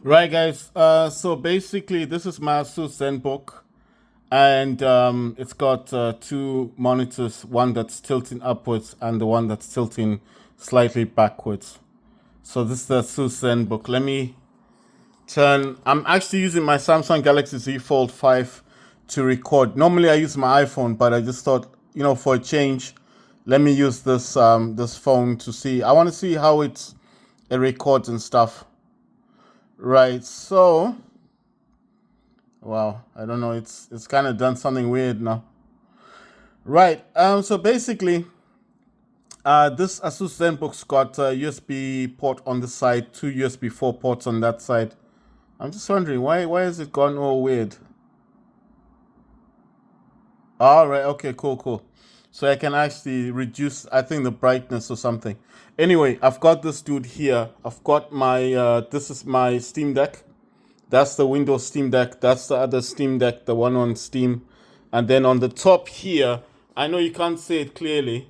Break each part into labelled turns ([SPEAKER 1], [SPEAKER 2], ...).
[SPEAKER 1] Right, guys. So basically, this is my Asus ZenBook, and it's got two monitors, one that's tilting upwards and the one that's tilting slightly backwards. So this is the Asus ZenBook. Let me turn. I'm actually using my Samsung Galaxy Z Fold 5 to record. Normally, I use my iPhone, but I just thought, for a change, let me use this phone to see. I want to see how it records and stuff. Right. So. Wow, I don't know. It's kind of done something weird now. Right. So basically, this Asus ZenBook's got a USB port on the side, two USB 4 ports on that side. I'm just wondering why has it gone all weird? All right. Okay. Cool. So I can actually reduce, I think, the brightness or something. Anyway, I've got this dude here. I've got my. This is my Steam Deck. That's the Windows Steam Deck. That's the other Steam Deck, the one on Steam. And then on the top here, I know you can't see it clearly.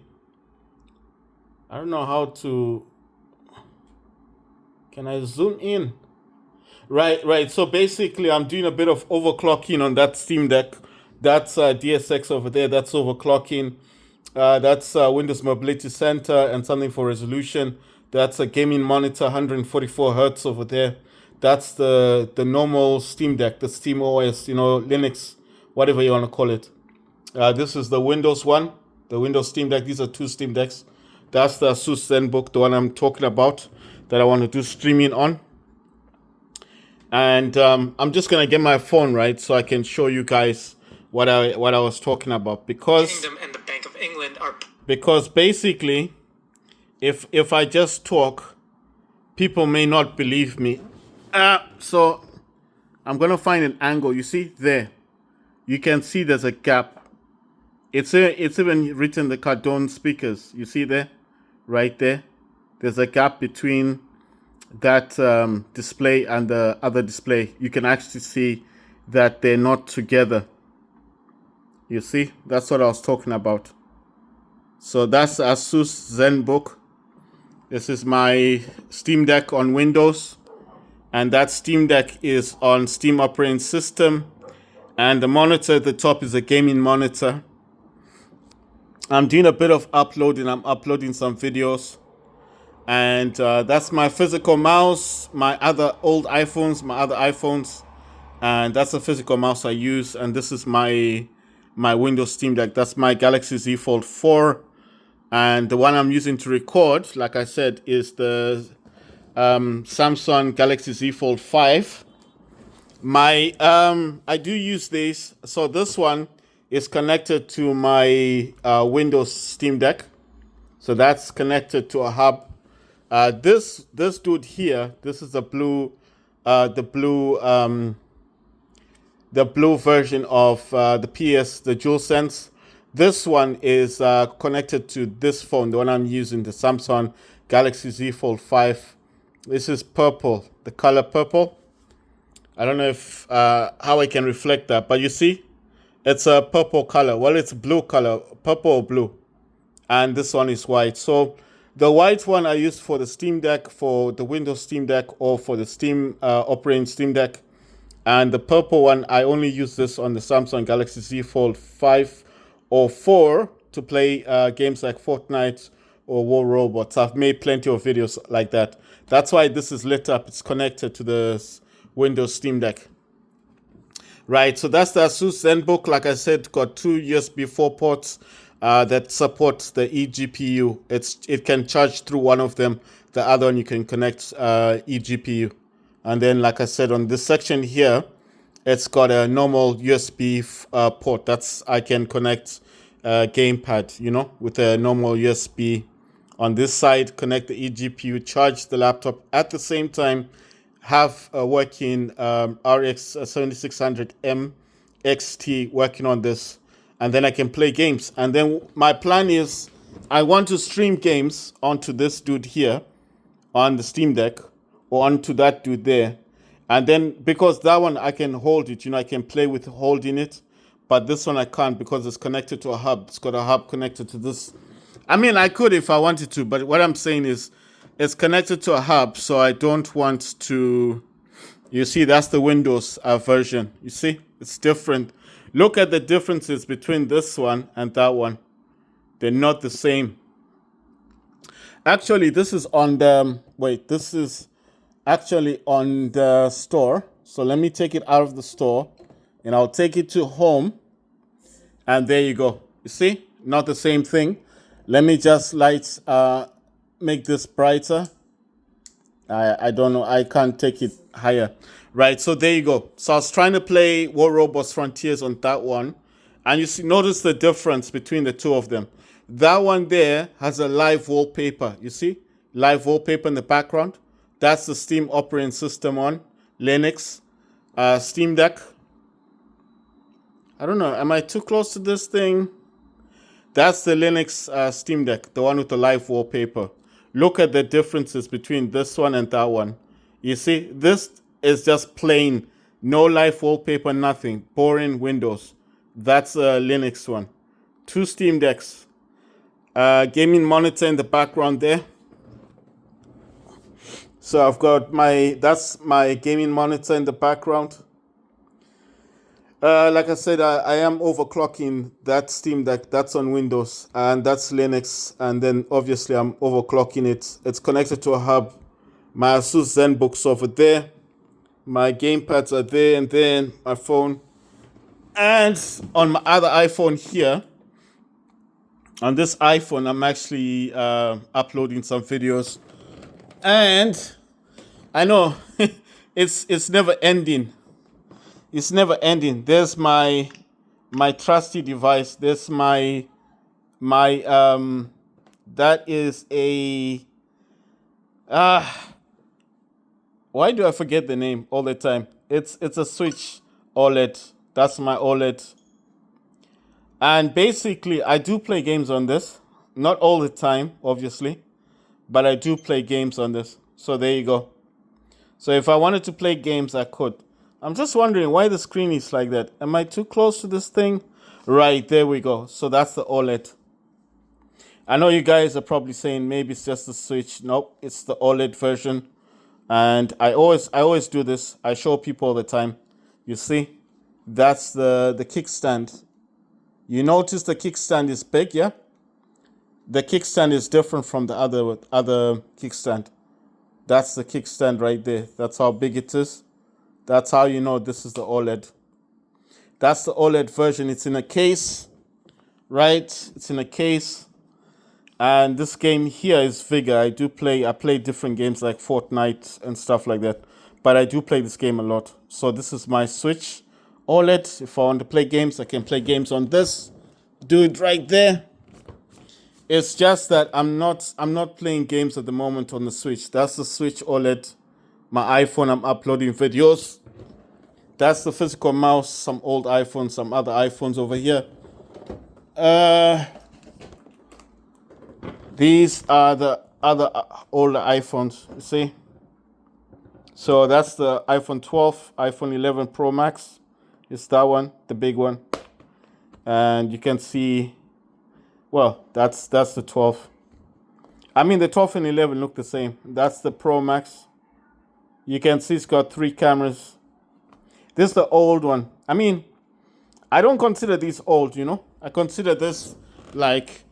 [SPEAKER 1] I don't know how to. Can I zoom in? Right. So basically, I'm doing a bit of overclocking on that Steam Deck. That's DSX over there. That's overclocking. That's Windows Mobility Center and something for resolution. That's a gaming monitor, 144 hertz over there. That's the normal Steam Deck, the Steam OS, Linux, whatever you want to call it. This is the Windows one, the Windows Steam Deck. These are two Steam Decks. That's the Asus ZenBook, the one I'm talking about, that I want to do streaming on. And I'm just gonna get my phone right so I can show you guys what I was talking about, because
[SPEAKER 2] Kingdom and the Bank of England are
[SPEAKER 1] basically, if I just talk, people may not believe me. So I'm gonna find an angle. You see there, you can see there's a gap. It's even written the Cardone speakers. You see there, right there. There's a gap between that display and the other display. You can actually see that they're not together. You see, that's what I was talking about. So that's Asus ZenBook. This is my Steam Deck on Windows, and that Steam Deck is on Steam operating system, and the monitor at the top is a gaming monitor. I'm doing a bit of uploading. I'm uploading some videos, and that's my physical mouse, my other iPhones, and that's the physical mouse I use. And this is my Windows Steam Deck. That's my Galaxy Z Fold 4, and the one I'm using to record, like I said, is the Samsung Galaxy Z Fold 5. I do use these. So this one is connected to my Windows Steam Deck. So that's connected to a hub. This dude here, this is the blue version of the DualSense. This one is connected to this phone, the one I'm using, the Samsung Galaxy Z Fold 5. This is purple, the color purple. I don't know if how I can reflect that, but you see, it's a purple color. Well, it's blue color, purple or blue, and this one is white. So the white one I use for the Steam Deck, for the Windows Steam Deck, or for the Steam operating Steam Deck, and the purple one I only use this on the Samsung Galaxy Z Fold 5 or 4 to play games like Fortnite or War Robots. I've made plenty of videos like that. That's why this is lit up. It's connected to the Windows Steam Deck. Right, so that's the Asus ZenBook. Like I said, got two USB 4 ports that support the eGPU. It can charge through one of them. The other one you can connect eGPU. And then, like I said, on this section here, it's got a normal USB port. I can connect gamepad, with a normal USB. On this side, connect the eGPU, charge the laptop at the same time, have a working RX 7600M XT working on this, and then I can play games. And then my plan is I want to stream games onto this dude here on the Steam Deck, or onto that dude there. And then, because that one I can hold it, I can play with holding it, but this one I can't because it's connected to a hub. It's got a hub connected to this. I mean, I could if I wanted to, but what I'm saying is it's connected to a hub, so I don't want to You see, that's the Windows version. You see, it's different. Look at the differences between this one and that one. They're not the same. Actually, this is on the, wait, this is actually on the store. So let me take it out of the store and I'll take it to home. And there you go. You see, not the same thing. Let me just make this brighter. I don't know. I can't take it higher. Right. So there you go. So I was trying to play War Robots Frontiers on that one. And you see, notice the difference between the two of them. That one there has a live wallpaper. You see? Live wallpaper in the background. That's the Steam operating system on Linux. Steam Deck. I don't know. Am I too close to this thing? That's the Linux Steam Deck, the one with the live wallpaper. Look at the differences between this one and that one. You see, this is just plain, no live wallpaper, nothing. Boring Windows. That's a Linux one. Two Steam Decks. Gaming monitor in the background there. So I've got that's my gaming monitor in the background. Like I said, I am overclocking that Steam Deck. That's on Windows, and that's Linux. And then obviously I'm overclocking it. It's connected to a hub. My Asus ZenBooks over there. My gamepads are there, and then my phone. And on my other iPhone here, on this iPhone, I'm actually uploading some videos. And I know it's never ending. It's never ending. There's my trusty device. There's my that is a why do I forget the name all the time? It's a Switch OLED. That's my OLED. And basically I do play games on this. Not all the time, obviously, but I do play games on this. So there you go. So if I wanted to play games, I could. I'm just wondering why the screen is like that. Am I too close to this thing? Right, there we go. So that's the OLED. I know you guys are probably saying maybe it's just the Switch. Nope, it's the OLED version. And I always do this. I show people all the time. You see, that's the kickstand. You notice the kickstand is big, yeah? The kickstand is different from the other kickstand. That's the kickstand right there. That's how big it is. That's how you know this is the OLED. That's the OLED version. It's in a case, right? It's in a case. And this game here is bigger. I play different games like Fortnite and stuff like that. But I do play this game a lot. So this is my Switch OLED. If I want to play games, I can play games on this. Do it right there. It's just that I'm not playing games at the moment on the Switch. That's the Switch OLED. My iPhone, I'm uploading videos. That's the physical mouse, some old iPhones, some other iPhones over here. These are the other older iPhones, you see? So that's the iPhone 12, iPhone 11 Pro Max. It's that one, the big one. And you can see, well, that's the 12. I mean, the 12 and 11 look the same. That's the Pro Max. You can see it's got 3 cameras. This is the old one. I mean, I don't consider these old, you know? I consider this like,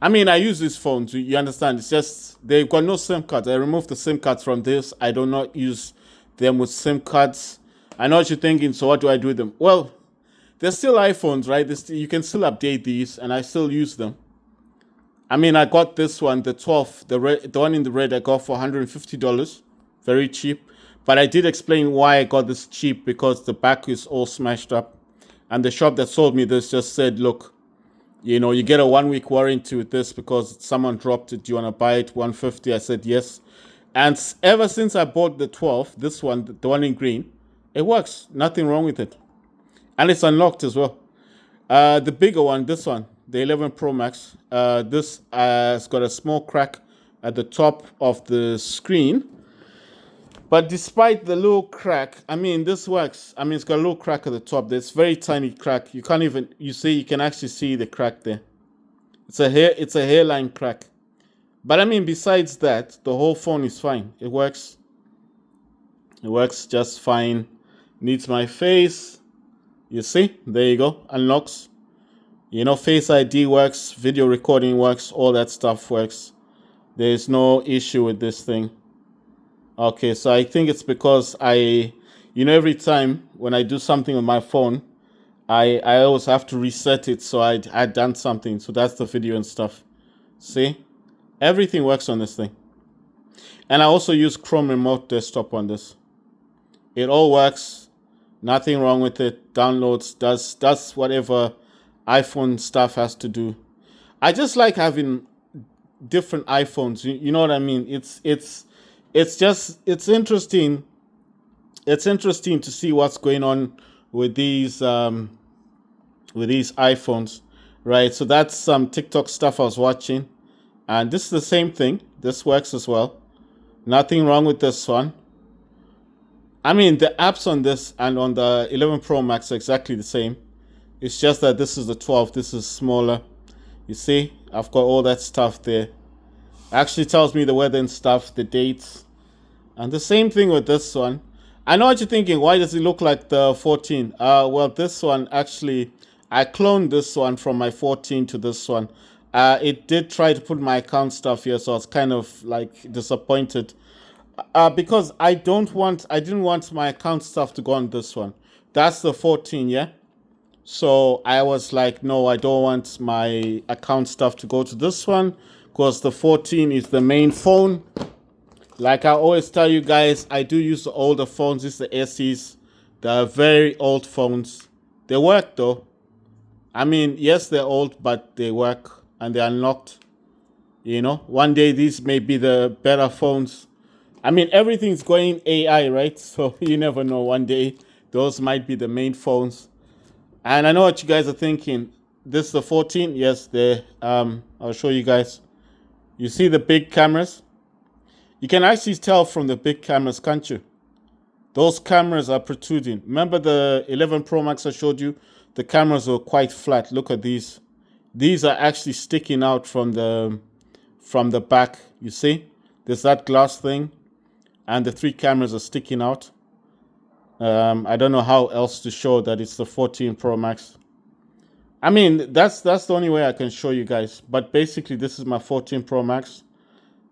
[SPEAKER 1] I mean, I use these phones, you understand? It's just, they've got no SIM cards. I removed the SIM cards from this. I do not use them with SIM cards. I know what you're thinking, so what do I do with them? Well, they're still iPhones, right? You can still update these, and I still use them. I mean, I got this one, the 12, the one in the red, I got for $150. Very cheap. But I did explain why I got this cheap, because the back is all smashed up. And the shop that sold me this just said, look, you know, you get a 1-week warranty with this because someone dropped it. Do you want to buy it? $150. I said yes. And ever since I bought the 12, this one, the one in green, it works. Nothing wrong with it. And it's unlocked as well. The bigger one, this one, the 11 Pro Max, this has got a small crack at the top of the screen. But despite the little crack, I mean, this works. I mean, it's got a little crack at the top. There's very tiny crack. You can't even, you can actually see the crack there. It's a hairline crack. But I mean, besides that, the whole phone is fine. It works. It works just fine. Needs my face. You see? There you go. Unlocks. Face ID works, video recording works, all that stuff works. There's no issue with this thing. Okay, so I think it's because every time when I do something on my phone, I always have to reset it, so I'd done something. So that's the video and stuff. See? Everything works on this thing. And I also use Chrome Remote Desktop on this. It all works. Nothing wrong with it. Downloads, does whatever iPhone stuff has to do. I just like having different iPhones. You know what I mean? It's interesting. It's interesting to see what's going on with these iPhones, right? So that's some TikTok stuff I was watching, and this is the same thing. This works as well. Nothing wrong with this one. I mean, the apps on this and on the 11 Pro Max are exactly the same. It's just that this is the 12. This is smaller. You see, I've got all that stuff there. Actually tells me the weather and stuff, the dates. And the same thing with this one. I know what you're thinking. Why does it look like the 14? Well, this one actually, I cloned this one from my 14 to this one. It did try to put my account stuff here, so I was kind of like disappointed. Because I didn't want my account stuff to go on this one. That's the 14, yeah? So I was like, no, I don't want my account stuff to go to this one because the 14 is the main phone. Like I always tell you guys, I do use the older phones. It's the SEs. They're very old phones. They work though. I mean, yes, they're old, but they work and they're unlocked. One day these may be the better phones. I mean, everything's going AI, right? So you never know. One day those might be the main phones. And I know what you guys are thinking. This is the 14. Yes, I'll show you guys. You see the big cameras? You can actually tell from the big cameras, can't you? Those cameras are protruding. Remember the 11 Pro Max I showed you? The cameras were quite flat. Look at these. These are actually sticking out from the back. You see? There's that glass thing. And the 3 cameras are sticking out. I don't know how else to show that it's the 14 Pro Max. I mean, that's the only way I can show you guys. But basically, this is my 14 Pro Max.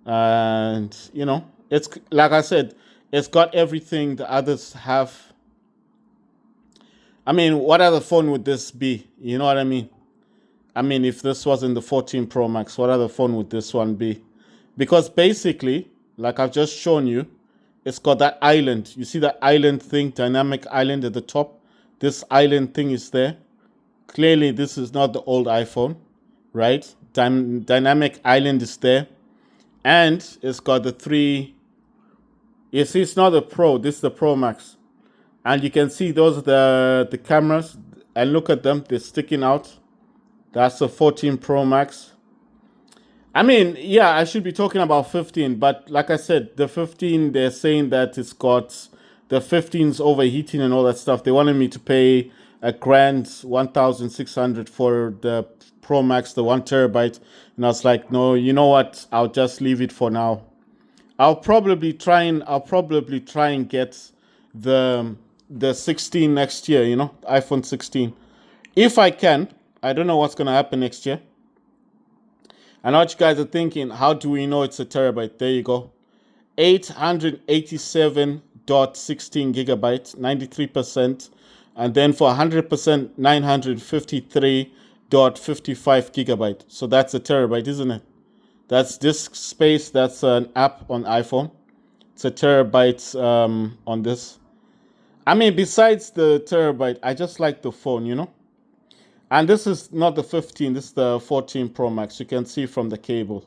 [SPEAKER 1] And, it's like I said, it's got everything the others have. I mean, what other phone would this be? You know what I mean? I mean, if this wasn't the 14 Pro Max, what other phone would this one be? Because basically, like I've just shown you, it's got that island. You see that island thing, dynamic island at the top? This island thing is there. Clearly, this is not the old iPhone, right? Dynamic island is there. And it's got the 3. You see, it's not the Pro. This is the Pro Max. And you can see those are the cameras. And look at them. They're sticking out. That's the 14 Pro Max. I mean, yeah, I should be talking about 15, but like I said, the 15, they're saying that it's got the 15's overheating and all that stuff. They wanted me to pay $1,600 for the Pro Max, the 1 terabyte, and I was like, no, you know what? I'll just leave it for now. I'll probably try and get the 16 next year. iPhone 16, if I can. I don't know what's gonna happen next year. I know what you guys are thinking. How do we know it's a terabyte? There you go. 887.16 gigabytes, 93%. And then for 100%, 953.55 gigabyte. So that's a terabyte, isn't it? That's disk space. That's an app on iPhone. It's a terabyte on this. I mean, besides the terabyte, I just like the phone, And this is not the 15, this is the 14 Pro Max. You can see from the cable.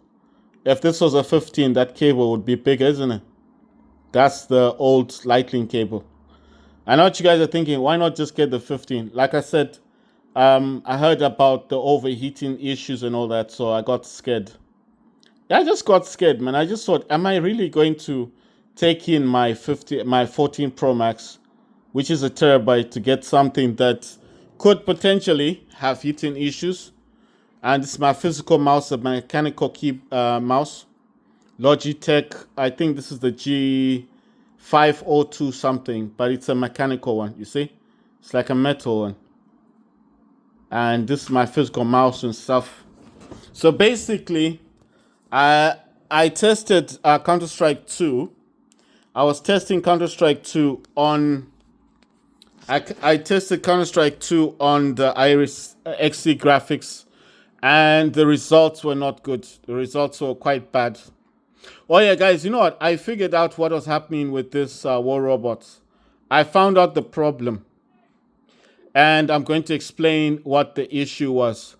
[SPEAKER 1] If this was a 15, that cable would be bigger, isn't it? That's the old Lightning cable. I know what you guys are thinking. Why not just get the 15? Like I said, I heard about the overheating issues and all that, so I got scared. Yeah, I just got scared, man. I just thought, am I really going to take in my 14 Pro Max, which is a terabyte, to get something that could potentially have heating issues? And it's my physical mouse, a mechanical key mouse. Logitech, I think this is the 502 something, but it's a mechanical one, you see? It's like a metal one. And this is my physical mouse and stuff. So basically, I tested Counter-Strike 2. I was testing Counter-Strike 2 on... I tested Counter-Strike 2 on the Iris XE graphics, and the results were not good. The results were quite bad. Oh yeah, guys, you know what? I figured out what was happening with this War Robots. I found out the problem. And I'm going to explain what the issue was.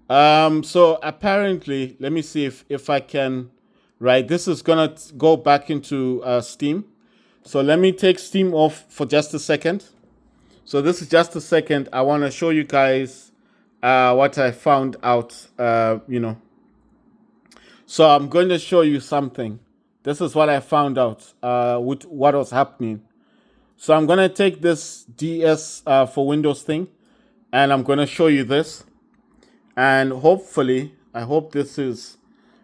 [SPEAKER 1] So apparently, let me see if I can... Right, this is going to go back into Steam. So let me take Steam off for just a second. So this is just a second. I want to show you guys what I found out, you know. So I'm going to show you something. This is what I found out with what was happening. So I'm going to take this DS for Windows thing, and I'm going to show you this. And hopefully, I hope this is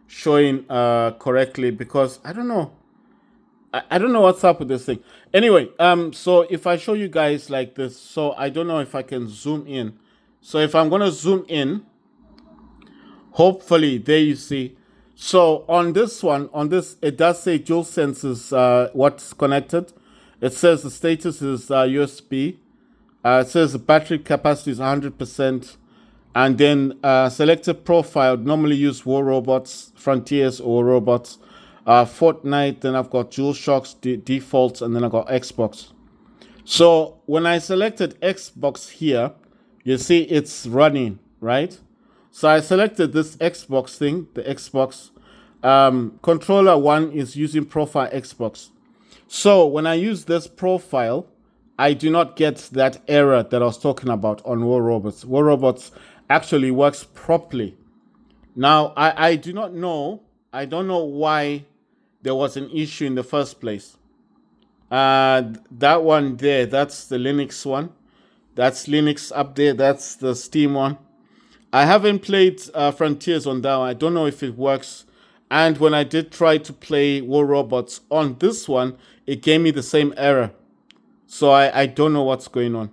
[SPEAKER 1] showing correctly, because I don't know. I don't know what's up with this thing. Anyway, so if I show you guys like this, so I don't know if I can zoom in. So if I'm going to zoom in, hopefully, there you see. So on this one, it does say DualSense is what's connected. It says the status is USB. It says the battery capacity is 100%. And then selected profile, normally use War Robots, Frontiers, or Robots. Fortnite, then I've got DualShocks defaults, and then I've got Xbox. So when I selected Xbox here, you see it's running, right? So I selected this Xbox thing, the Xbox. Controller 1 is using profile Xbox. So when I use this profile, I do not get that error that I was talking about on War Robots. War Robots actually works properly. Now, I do not know, I don't know why there was an issue in the first place. That one there, that's the Linux one. That's Linux up there, that's the Steam one. I haven't played Frontiers on that one. I don't know if it works. And when I did try to play War Robots on this one, it gave me the same error. So I don't know what's going on.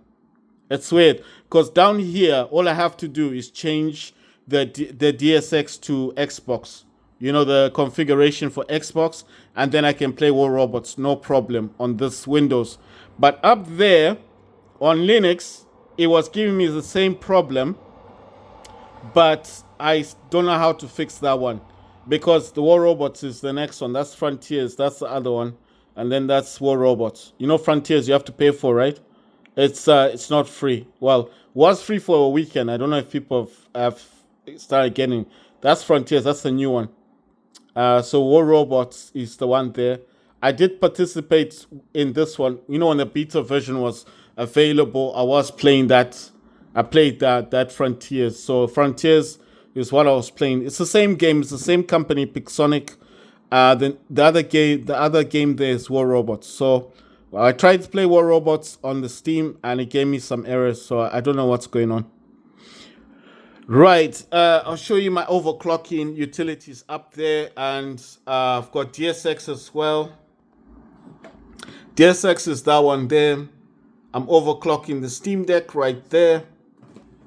[SPEAKER 1] It's weird, because down here, all I have to do is change the DSX to Xbox. You know, the configuration for Xbox, and then I can play War Robots, no problem, on this Windows. But up there, on Linux, it was giving me the same problem, but I don't know how to fix that one, because the War Robots is the next one. That's Frontiers, that's the other one, and then that's War Robots. You know, Frontiers you have to pay for, right? It's not free. Well, was free for a weekend. I don't know if people have started getting. That's Frontiers. That's the new one. So War Robots is the one there. I did participate in this one. You know, when the beta version was available, I was playing that. I played that Frontiers. So Frontiers is what I was playing. It's the same game. It's the same company, Pixonic. The other game there is War Robots. So I tried to play War Robots on the Steam, and it gave me some errors. So I don't know what's going on. Right, I'll show you my overclocking utilities up there, and I've got DSX as well. DSX is that one there. I'm overclocking the Steam Deck right there.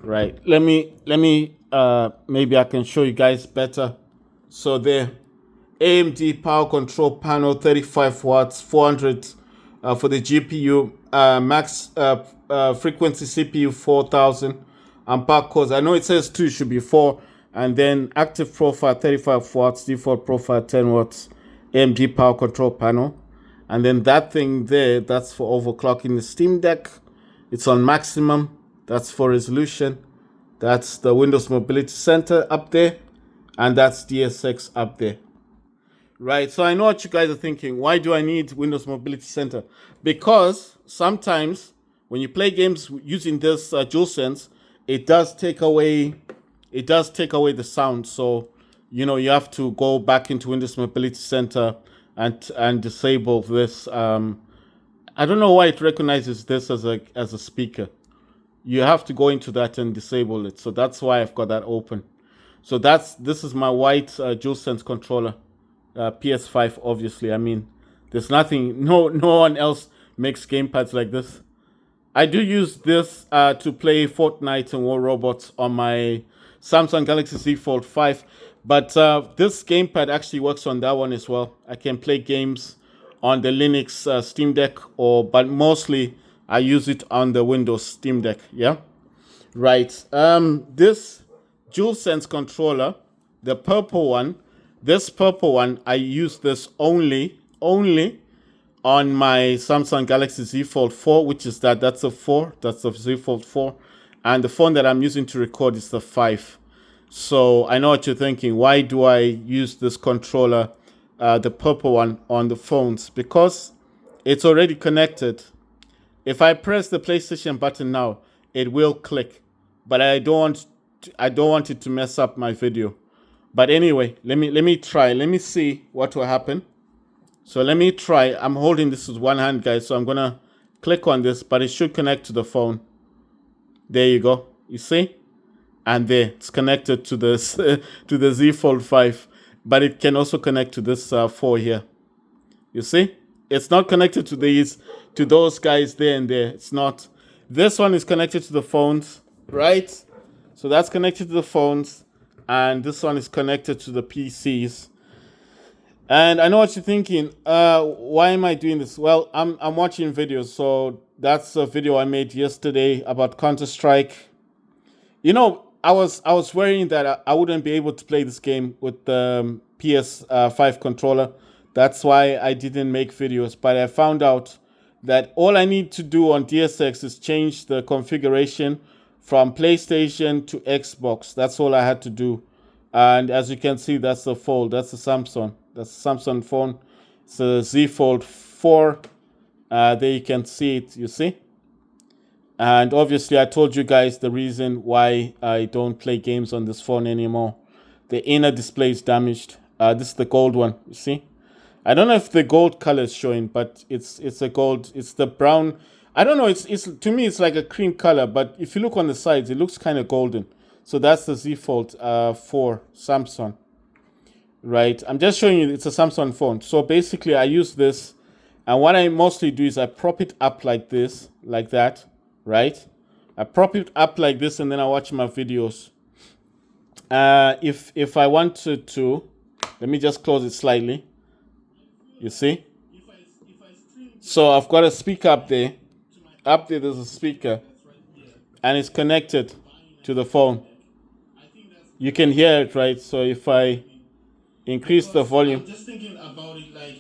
[SPEAKER 1] Right, let me maybe I can show you guys better. So there, AMD power control panel, 35 watts, 400 for the GPU, max frequency CPU 4000. And back cores, I know it says 2, should be 4. And then active profile 35 watts, default profile 10 watts, AMD power control panel. And then that thing there, that's for overclocking the Steam Deck. It's on maximum. That's for resolution. That's the Windows Mobility Center up there. And that's DSX up there. Right, so I know what you guys are thinking. Why do I need Windows Mobility Center? Because sometimes when you play games using this DualSense, it does take away the sound. So, you know, you have to go back into Windows Mobility Center and disable this. I don't know why it recognizes this as a speaker. You have to go into that and disable it. So that's why I've got that open. So this is my white DualSense controller, PS5 obviously. I mean, There's nothing, no one else makes gamepads like this. I do use this to play Fortnite and War Robots on my Samsung Galaxy Z Fold 5. But this gamepad actually works on that one as well. I can play games on the Linux Steam Deck, but mostly I use it on the Windows Steam Deck. Yeah, right. This DualSense controller, the purple one, I use this only on my Samsung Galaxy Z Fold 4, which is that's a 4, that's a Z Fold 4. And the phone that I'm using to record is the 5. So I know what you're thinking. Why do I use this controller, the purple one, on the phones? Because it's already connected. If I press the PlayStation button now, it will click. But I don't want it to mess up my video. But anyway, let me try. Let me see what will happen. So let me try. I'm holding this with one hand, guys. So I'm going to click on this, but it should connect to the phone. There you go. You see? And there, it's connected to this to the Z Fold 5. But it can also connect to this 4 here. You see? It's not connected to those guys there and there. It's not. This one is connected to the phones, right? So that's connected to the phones. And this one is connected to the PCs. And I know what you're thinking. Why am I doing this? Well, I'm watching videos. So that's a video I made yesterday about Counter-Strike. You know, I was worrying that I wouldn't be able to play this game with the PS5 controller. That's why I didn't make videos. But I found out that all I need to do on DSX is change the configuration from PlayStation to Xbox. That's all I had to do. And as you can see, that's the Fold. That's the Samsung. That's a Samsung phone. It's a Z Fold 4. There you can see it, you see? And obviously, I told you guys the reason why I don't play games on this phone anymore. The inner display is damaged. This is the gold one, you see? I don't know if the gold color is showing, but it's a gold. It's the brown. I don't know. It's to me, it's like a cream color, but if you look on the sides, it looks kind of golden. So that's the Z Fold 4 Samsung. Right, I'm just showing you it's a Samsung phone. So basically I use this, and what I mostly do is I prop it up like this, like that, right? I prop it up like this, and then I watch my videos. If I wanted to, let me just close it slightly. You see? So I've got a speaker up there. Up there there's a speaker, and it's connected to the phone. You can hear it, right? So if I increase the volume.
[SPEAKER 2] I'm just thinking about it like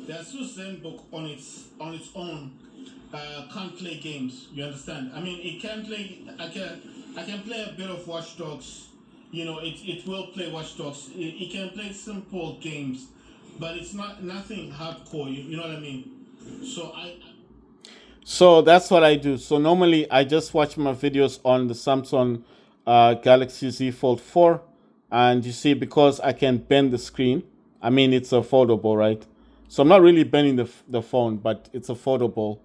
[SPEAKER 2] there's still ZenBook on its own can't play games. You understand? I mean, it can play. I can play a bit of Watch Dogs. You know, it will play Watch Dogs. It can play simple games, but it's nothing hardcore. You know what I mean?
[SPEAKER 1] So that's what I do. So normally I just watch my videos on the Samsung Galaxy Z Fold 4. And you see, because I can bend the screen, I mean, it's a foldable, right? So I'm not really bending the phone, but it's a foldable.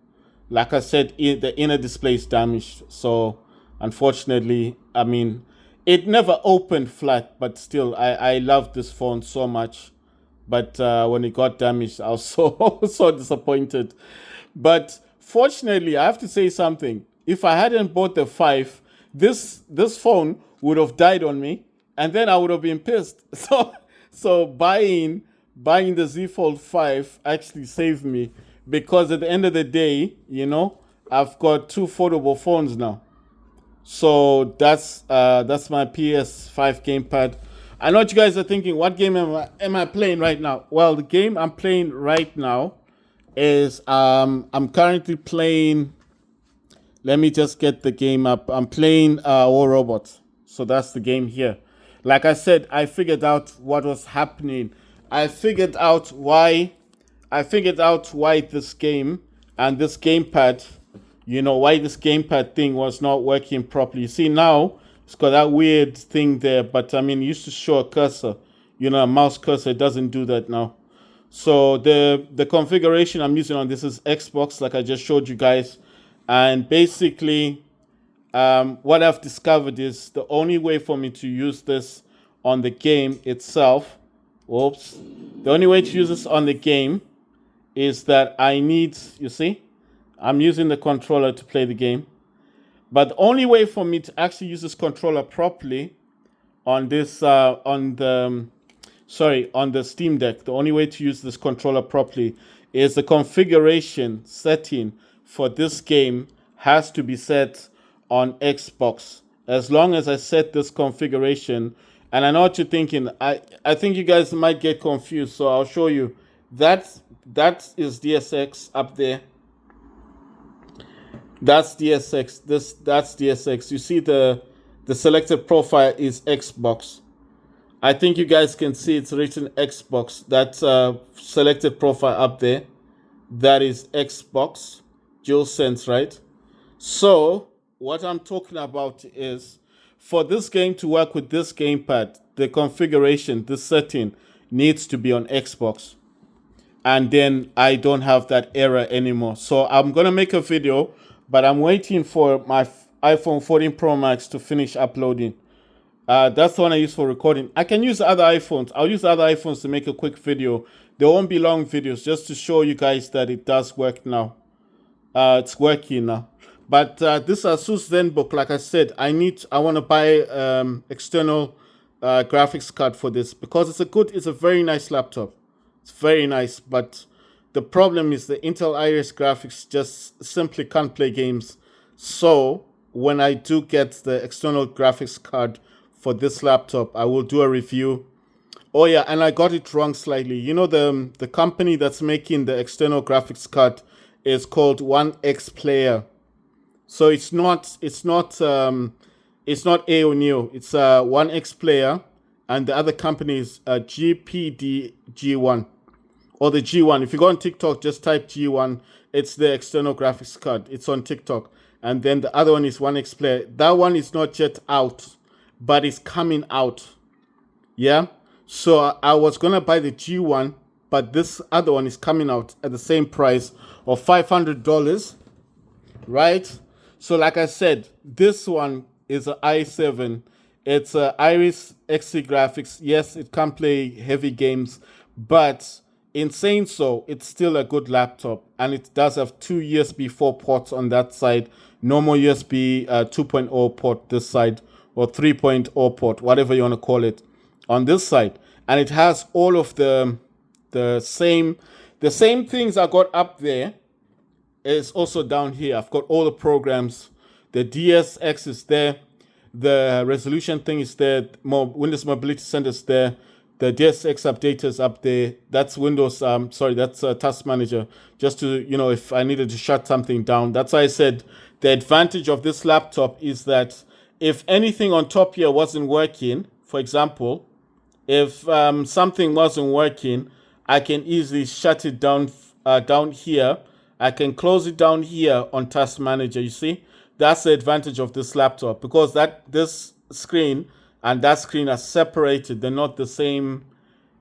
[SPEAKER 1] Like I said, the inner display is damaged. So unfortunately, I mean, it never opened flat, but still, I love this phone so much. But when it got damaged, I was so disappointed. But fortunately, I have to say something. If I hadn't bought the 5, this phone would have died on me. And then I would have been pissed. So buying the Z Fold 5 actually saved me, because at the end of the day, you know, I've got 2 foldable phones now. So that's my PS5 gamepad. I know what you guys are thinking. What game am I playing right now? Well, the game I'm playing right now is I'm currently playing. Let me just get the game up. I'm playing War Robots. So that's the game here. Like I said, I figured out what was happening. I figured out why this game and this gamepad, you know, why this gamepad thing was not working properly. You see, now it's got that weird thing there, but I mean, it used to show a cursor, you know, a mouse cursor. It doesn't do that now. So the configuration I'm using on this is Xbox, like I just showed you guys. And basically, what I've discovered is the only way for me to use this on the game itself, the only way to use this on the game is that I need, you see, I'm using the controller to play the game. But the only way for me to actually use this controller properly on this, on the Steam Deck, the only way to use this controller properly is the configuration setting for this game has to be set on Xbox. As long as I set this configuration, and I know what you're thinking, I think you guys might get confused, so I'll show you. That is DSX up there. That's DSX. That's DSX. You see the selected profile is Xbox. I think you guys can see it's written Xbox. That selected profile up there, that is Xbox DualSense, right? So what I'm talking about is for this game to work with this gamepad, the configuration, the setting needs to be on Xbox. And then I don't have that error anymore. So I'm going to make a video, but I'm waiting for my iPhone 14 Pro Max to finish uploading. That's the one I use for recording. I can use other iPhones. I'll use other iPhones to make a quick video. There won't be long videos, just to show you guys that it does work now. It's working now. But this Asus ZenBook, like I said, I want to buy external graphics card for this because it's a very nice laptop. It's very nice, but the problem is the Intel Iris graphics just simply can't play games. So when I do get the external graphics card for this laptop, I will do a review. Oh yeah, and I got it wrong slightly. You know, the company that's making the external graphics card is called One X Player. So it's not AO Neo. It's One X Player, and the other company is GPD G1 or the G1. If you go on TikTok, just type G1. It's the external graphics card. It's on TikTok, and then the other one is One X Player. That one is not yet out, but it's coming out. Yeah. So I was gonna buy the G1, but this other one is coming out at the same price of $500, right? So like I said, this one is an i7. It's a Iris Xe graphics. Yes, it can play heavy games, but in saying so, it's still a good laptop, and it does have 2 USB 4 ports on that side, normal USB 2.0 port this side, or 3.0 port, whatever you want to call it, on this side. And it has all of the same things I got up there is also down here. I've got all the programs. The DSX is there. The resolution thing is there. Windows Mobility Center is there. The DSX updater is up there. That's Windows. That's Task Manager. Just to, if I needed to shut something down. That's why I said the advantage of this laptop is that if anything on top here wasn't working, for example, if something wasn't working, I can easily shut it down down here. I can close it down here on Task Manager. You see, that's the advantage of this laptop, because this screen and that screen are separated. They're not the same.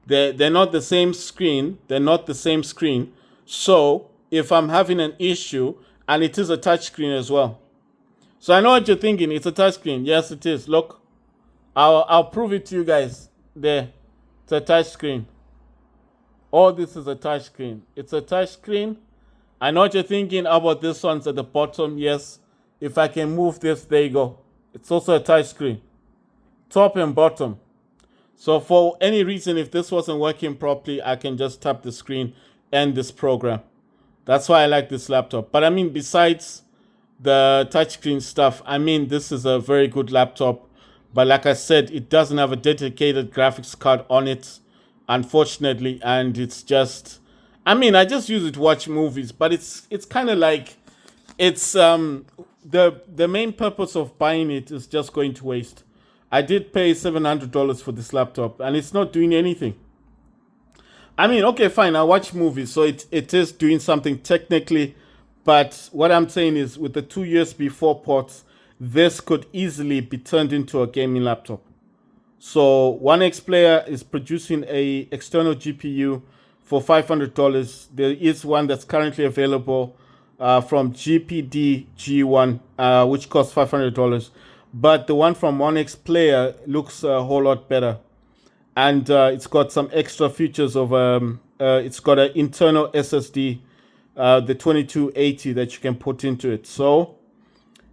[SPEAKER 1] They're not the same screen. They're not the same screen. So if I'm having an issue, and it is a touch screen as well. So I know what you're thinking. It's a touch screen. Yes, it is. Look, I'll prove it to you guys. There, it's a touch screen. All this is a touch screen. It's a touch screen. I know what you're thinking about this one's at the bottom. Yes, if I can move this, there you go. It's also a touch screen, top and bottom. So for any reason, if this wasn't working properly, I can just tap the screen and this program. That's why I like this laptop. But I mean, besides the touchscreen stuff, I mean, this is a very good laptop. But like I said, it doesn't have a dedicated graphics card on it, unfortunately. And it's just, I mean, I just use it to watch movies. But it's kind of like, it's the main purpose of buying it is just going to waste. I did pay $700 for this laptop, and it's not doing anything. I mean, okay, fine, I watch movies, so it is doing something technically, but what I'm saying is with the 2 USB 4 ports, this could easily be turned into a gaming laptop. So One X Player is producing a external GPU for $500. There is one that's currently available from GPD G1, which costs $500. But the one from One X Player looks a whole lot better. And it's got some extra features of it's got an internal SSD, the 2280 that you can put into it. So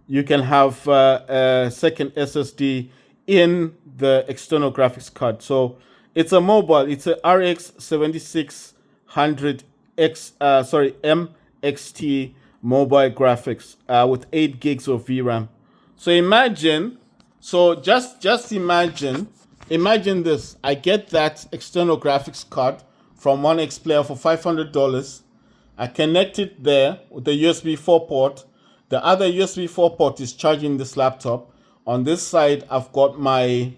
[SPEAKER 1] you can have a second SSD in the external graphics card. So it's a mobile. It's a RX 7600 MXT mobile graphics with 8 gigs of VRAM. So imagine, just imagine this. I get that external graphics card from One X Player for $500. I connect it there with the USB 4 port. The other USB 4 port is charging this laptop. On this side, I've got my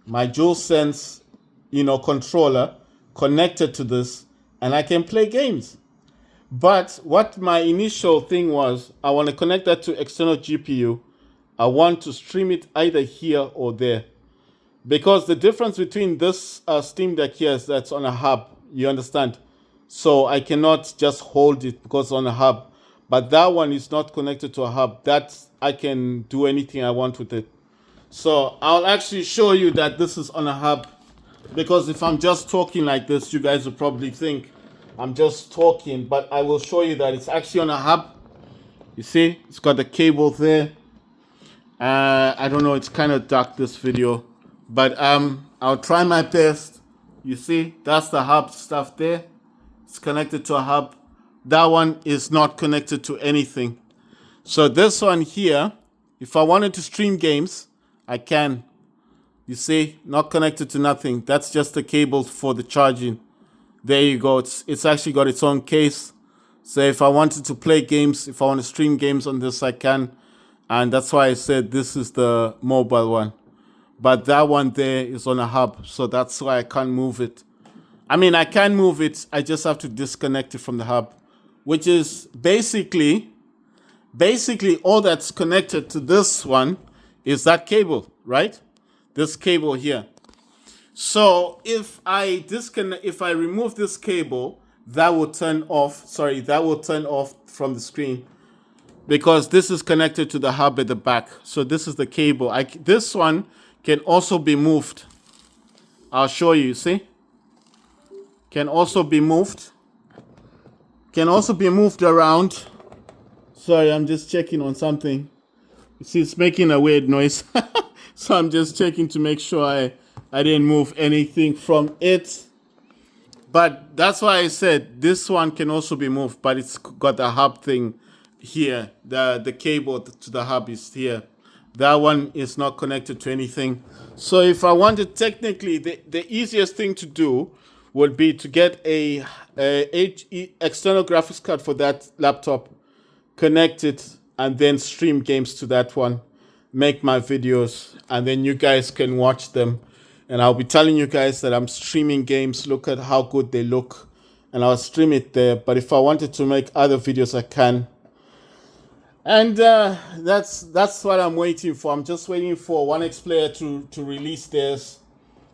[SPEAKER 1] DualSense, controller connected to this, and I can play games. But what my initial thing was, I want to connect that to external GPU. I want to stream it either here or there. Because the difference between this Steam Deck here is that's on a hub, you understand? So I cannot just hold it because it's on a hub. But that one is not connected to a hub. That I can do anything I want with it. So I'll actually show you that this is on a hub. Because if I'm just talking like this, you guys will probably think I'm just talking. But I will show you that it's actually on a hub. You see, it's got the cable there. I don't know, it's kind of dark, this video. But I'll try my best. You see, that's the hub stuff there. It's connected to a hub. That one is not connected to anything. So this one here, if I wanted to stream games, I can. You see, not connected to nothing. That's just the cable for the charging. There you go. It's actually got its own case. So if I wanted to play games, if I want to stream games on this, I can. And that's why I said this is the mobile one. But that one there is on a hub. So that's why I can't move it. I mean, I can move it. I just have to disconnect it from the hub. Which is basically all that's connected to this one is that cable, right? This cable here. So if I remove this cable, that will turn off. Sorry, that will turn off from the screen because this is connected to the hub at the back. So this is the cable. This one can also be moved. I'll show you. See, can also be moved. Can also be moved around. Sorry, I'm just checking on something. You see, it's making a weird noise. So I'm just checking to make sure I didn't move anything from it. But that's why I said this one can also be moved, but it's got the hub thing here. The cable to the hub is here. That one is not connected to anything. So if I wanted, technically, the easiest thing to do would be to get a external graphics card for that laptop, connect it, and then stream games to that one, make my videos, and then you guys can watch them. And I'll be telling you guys that I'm streaming games, look at how good they look, and I'll stream it there. But if I wanted to make other videos, I can. And that's what I'm waiting for. I'm just waiting for One X Player to release theirs.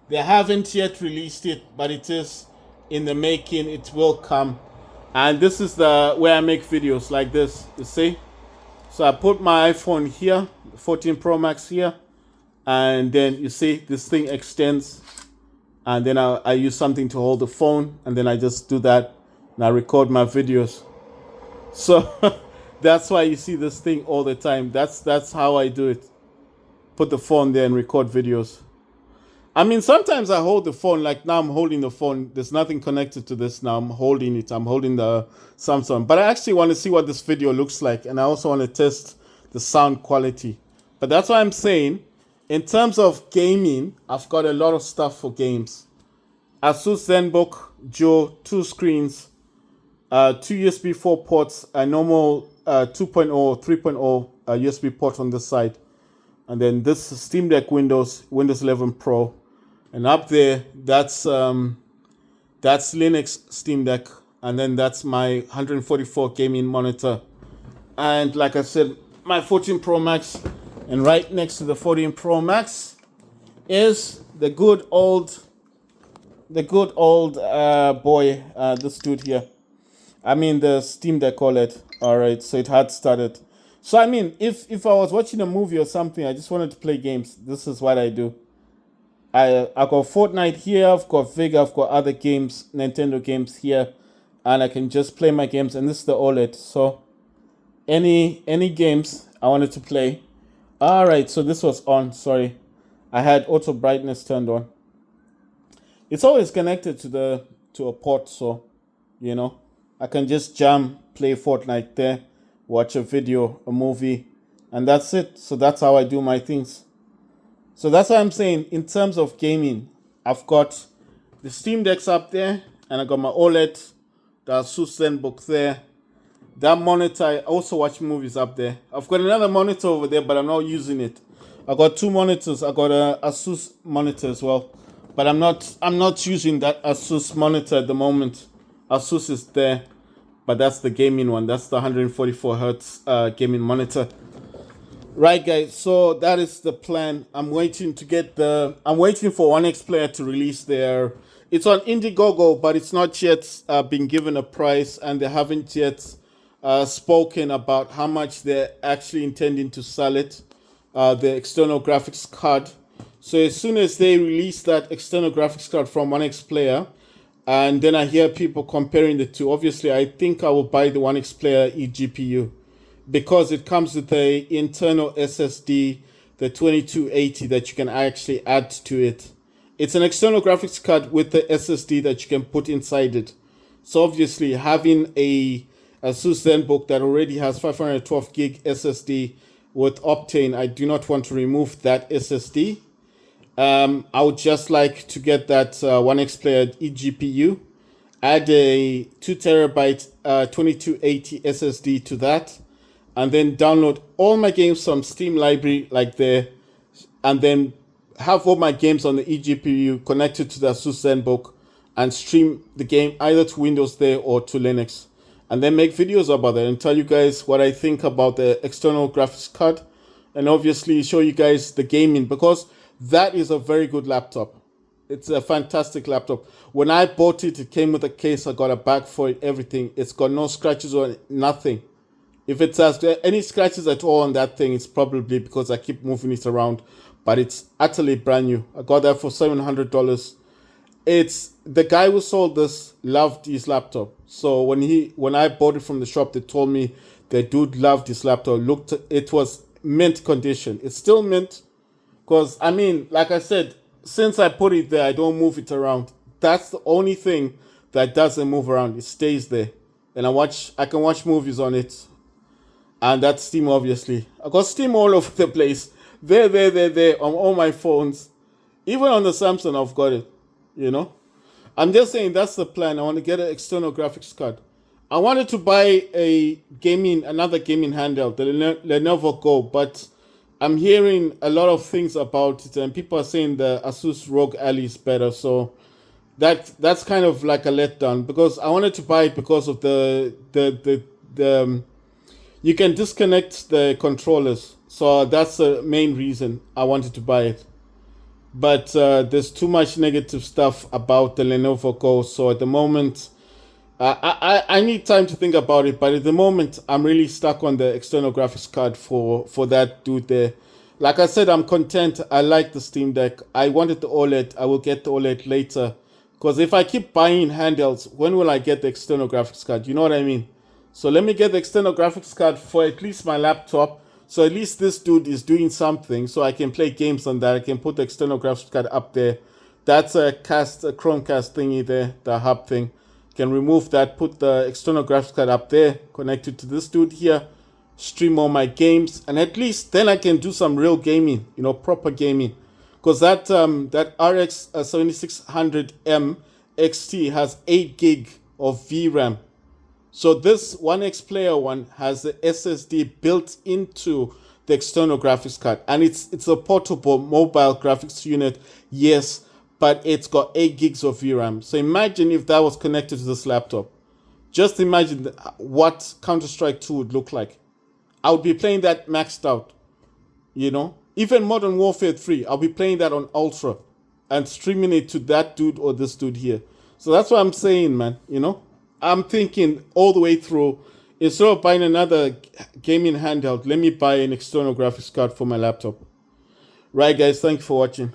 [SPEAKER 1] They haven't yet released it, but it is in the making. It will come. And this is where I make videos like this, you see? So I put my iPhone here, 14 Pro Max here, and then you see this thing extends, and then I use something to hold the phone, and then I just do that, and I record my videos. So that's why you see this thing all the time. That's how I do it. Put the phone there and record videos. I mean, sometimes I hold the phone, like now I'm holding the phone. There's nothing connected to this now. I'm holding it. I'm holding the Samsung. But I actually want to see what this video looks like. And I also want to test the sound quality. But that's why I'm saying, in terms of gaming, I've got a lot of stuff for games. Asus ZenBook Duo, 2 screens, 2 USB 4 ports, a normal 2.0, 3.0 USB port on this side. And then this Steam Deck Windows 11 Pro. And up there, that's Linux Steam Deck. And then that's my 144 gaming monitor. And like I said, my 14 Pro Max. And right next to the 14 Pro Max is the good old boy, this dude here. I mean the Steam Deck OLED. Alright, so it had started. So I mean, if I was watching a movie or something, I just wanted to play games, this is what I do. I got Fortnite here, I've got Vega, I've got other games, Nintendo games here, and I can just play my games. And this is the OLED, so any games I wanted to play. All right, so this was on. Sorry, I had auto brightness turned on. It's always connected to a port, so you know I can just jam, play Fortnite there, watch a video, a movie, and that's it. So that's how I do my things. So that's what I'm saying. In terms of gaming, I've got the Steam Decks up there, and I got my OLED, the Asus ZenBook there. That monitor, I also watch movies up there. I've got another monitor over there, but I'm not using it. I got two monitors. I got a Asus monitor as well, but I'm not using that Asus monitor at the moment. Asus is there, but that's the gaming one. That's the 144 hertz gaming monitor. Right, guys. So that is the plan. I'm waiting for One X Player to release their. It's on Indiegogo, but it's not yet been given a price, and they haven't yet spoken about how much they're actually intending to sell it. The external graphics card. So as soon as they release that external graphics card from One X Player, and then I hear people comparing the two, obviously I think I will buy the One X Player eGPU, because it comes with a internal SSD, the 2280, that you can actually add to it. It's an external graphics card with the SSD that you can put inside it. So obviously having a Asus ZenBook that already has 512 gig SSD with Optane, I do not want to remove that SSD. I would just like to get that One X Player eGPU, add a 2 terabyte 2280 SSD to that, and then download all my games from Steam library like there, and then have all my games on the eGPU connected to the Asus ZenBook and stream the game either to Windows there or to Linux, and then make videos about it and tell you guys what I think about the external graphics card, and obviously show you guys the gaming, because that is a very good laptop. It's a fantastic laptop. When I bought it, it came with a case. I got a bag for it, everything. It's got no scratches or nothing. If it has any scratches at all on that thing, it's probably because I keep moving it around. But it's utterly brand new. I got that for $700. It's the guy who sold this loved his laptop. So when I bought it from the shop, they told me the dude loved his laptop. It was mint condition. It's still mint, because I mean, like I said, since I put it there, I don't move it around. That's the only thing that doesn't move around. It stays there, and I can watch movies on it. And that's Steam, obviously. I got Steam all over the place. There, on all my phones. Even on the Samsung, I've got it. You know? I'm just saying that's the plan. I want to get an external graphics card. I wanted to buy another gaming handheld, the Lenovo Go, but I'm hearing a lot of things about it, and people are saying the Asus ROG Ally is better. So that's kind of like a letdown, because I wanted to buy it because of the you can disconnect the controllers. So that's the main reason I wanted to buy it. But there's too much negative stuff about the Lenovo Go. So at the moment, I need time to think about it. But at the moment, I'm really stuck on the external graphics card for that dude there. Like I said, I'm content. I like the Steam Deck. I wanted the OLED. I will get the OLED later. Because if I keep buying handhelds, when will I get the external graphics card? You know what I mean? So let me get the external graphics card for at least my laptop. So at least this dude is doing something, so I can play games on that. I can put the external graphics card up there. That's a Chromecast thingy there, the hub thing. Can remove that, put the external graphics card up there, connect it to this dude here, stream all my games, and at least then I can do some real gaming, proper gaming. Because that RX 7600M XT has 8 gig of VRAM. So this One X Player one has the SSD built into the external graphics card, and it's a portable mobile graphics unit, yes, but it's got 8 gigs of VRAM. So imagine if that was connected to this laptop. Just imagine what Counter-Strike 2 would look like. I would be playing that maxed out, Even Modern Warfare 3, I'll be playing that on Ultra and streaming it to that dude or this dude here. So that's what I'm saying, man, I'm thinking all the way through, instead of buying another gaming handheld, let me buy an external graphics card for my laptop. Right, guys, thank you for watching.